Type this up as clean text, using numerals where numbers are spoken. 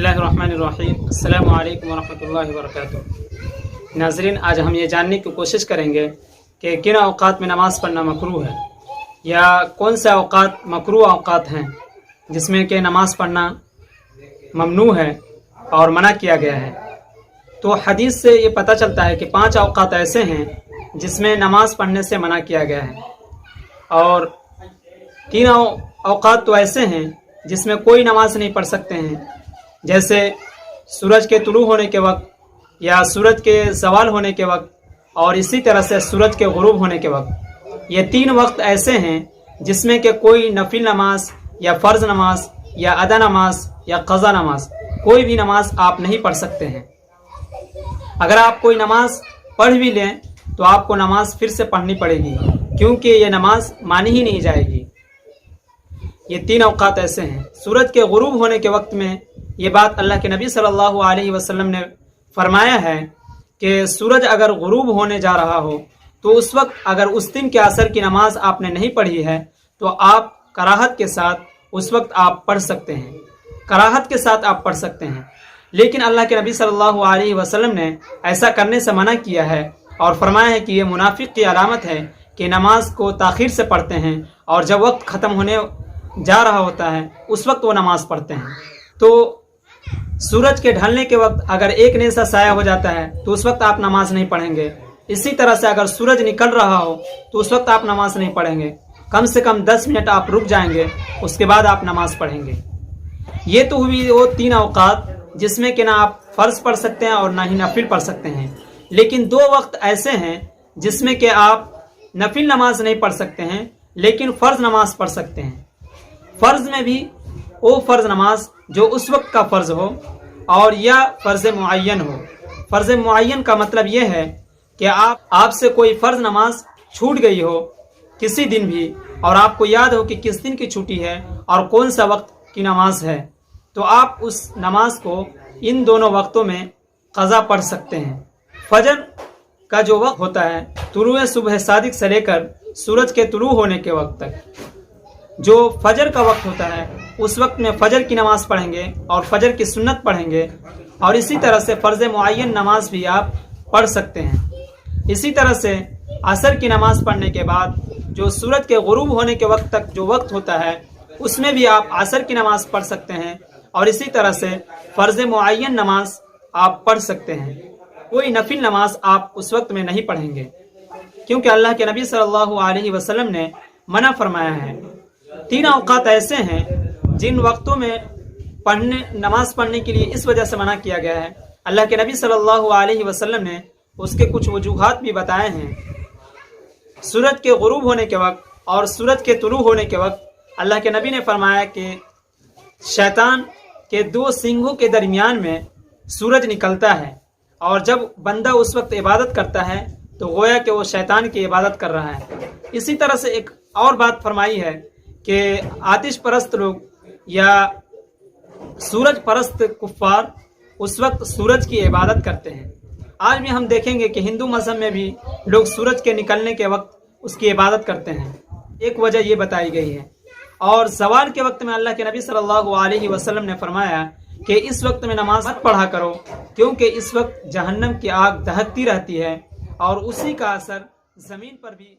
बिस्मिल्लाहिर्रहमानिर्रहीम। अस्सलामु अलैकुम वरहमतुल्लाहि वबरकातुहू। नाज़रीन, आज हम ये जानने की कोशिश करेंगे कि किन औक़ात में नमाज़ पढ़ना मकरूह है या कौन से औक़ात मकरूह औक़ात हैं जिसमें कि नमाज़ पढ़ना ममनू है और मना किया गया है। तो हदीस से ये पता चलता है कि 5 औक़ात ऐसे हैं जिसमें नमाज़ पढ़ने से मना किया गया है और 3 औक़ात तो ऐसे हैं जिसमें कोई नमाज नहीं पढ़ सकते हैं, जैसे सूरज के तुलू होने के वक्त या सूरज के ज़वाल होने के वक्त और इसी तरह से सूरज के गुरूब होने के वक्त। ये 3 वक्त ऐसे हैं जिसमें कि कोई नफिल नमाज या फ़र्ज़ नमाज या अदा नमाज या क़ज़ा नमाज कोई भी नमाज आप नहीं पढ़ सकते हैं। अगर आप कोई नमाज पढ़ भी लें तो आपको नमाज फिर से पढ़नी पड़ेगी, क्योंकि ये नमाज मानी ही नहीं जाएगी। ये 3 औक़ात ऐसे हैं। सूरज के गुरूब होने के वक्त में ये बात अल्लाह के नबी सल्लल्लाहु अलैहि वसल्लम ने फरमाया है कि सूरज अगर गुरूब होने जा रहा हो तो उस वक्त अगर उस दिन के असर की नमाज आपने नहीं पढ़ी है तो आप कराहत के साथ उस वक्त आप पढ़ सकते हैं, कराहत के साथ आप पढ़ सकते हैं। लेकिन अल्लाह के नबी सल्लल्लाहु अलैहि वसल्लम ने ऐसा करने से मना किया है और फरमाया है कि ये मुनाफिक की अलामत है कि नमाज को ताख़ीर से पढ़ते हैं और जब वक्त ख़त्म होने जा रहा होता है उस वक्त वो नमाज पढ़ते हैं। तो सूरज के ढलने के वक्त अगर एक नेसा साया हो जाता है तो उस वक्त आप नमाज नहीं पढ़ेंगे। इसी तरह से अगर सूरज निकल रहा हो तो उस वक्त आप नमाज नहीं पढ़ेंगे। कम से कम 10 मिनट आप रुक जाएंगे, उसके बाद आप नमाज पढ़ेंगे। ये तो हुई वो 3 औक़ात जिसमें कि ना आप फ़र्ज़ पढ़ सकते हैं और ना ही नफिल पढ़ सकते हैं। लेकिन 2 वक्त ऐसे हैं जिसमें कि आप नफिल नमाज नहीं पढ़ सकते हैं लेकिन फ़र्ज़ नमाज पढ़ सकते हैं। फ़र्ज़ में भी वो फ़र्ज़ नमाज जो उस वक्त का फ़र्ज़ हो और या फ़र्ज़ मुअय्यन हो। फ़र्ज़ मुअय्यन का मतलब ये है कि आपसे कोई फ़र्ज़ नमाज छूट गई हो किसी दिन भी और आपको याद हो कि किस दिन की छुट्टी है और कौन सा वक्त की नमाज है, तो आप उस नमाज को इन दोनों वक्तों में क़ज़ा पढ़ सकते हैं। फजर का जो वक्त होता है तुलूए सुबह सादिक से लेकर सूरज के तुलू होने के वक्त तक, जो फजर का वक्त होता है उस वक्त में फजर की नमाज पढ़ेंगे और फजर की सुन्नत पढ़ेंगे और इसी तरह से फ़र्ज़ मुअय्यन नमाज भी आप पढ़ सकते हैं। इसी तरह से असर की नमाज पढ़ने के बाद जो सूरज के गुरूब होने के वक्त तक जो वक्त होता है उसमें भी आप असर की नमाज पढ़ सकते हैं और इसी तरह से फ़र्ज़ मुअय्यन नमाज आप पढ़ सकते हैं। कोई नफिल नमाज आप उस वक्त में नहीं पढ़ेंगे, क्योंकि अल्लाह के नबी सल्लल्लाहु अलैहि वसल्लम ने मना फरमाया है। 3 औक़ात ऐसे हैं जिन वक्तों में नमाज पढ़ने के लिए इस वजह से मना किया गया है। अल्लाह के नबी सल्लल्लाहु अलैहि वसल्लम ने उसके कुछ वजूहात भी बताए हैं। सूरज के गुरूब होने के वक्त और सूरज के तुलू होने के वक्त अल्लाह के नबी ने फरमाया कि शैतान के 2 सींगों के दरमियान में सूरज निकलता है और जब बंदा उस वक्त इबादत करता है तो गोया कि वो शैतान की इबादत कर रहा है। इसी तरह से एक और बात फरमाई है कि आतिश परस्त लोग या सूरज परस्त कुफ्फार उस वक्त सूरज की इबादत करते हैं। आज भी हम देखेंगे कि हिंदू मज़हब में भी लोग सूरज के निकलने के वक्त उसकी इबादत करते हैं। एक वजह ये बताई गई है। और ज़वाल के वक्त में अल्लाह के नबी सल्लल्लाहु अलैहि वसल्लम ने फरमाया कि इस वक्त में नमाज मत पढ़ा करो, क्योंकि इस वक्त जहन्नम की आग दहकती रहती है और उसी का असर ज़मीन पर भी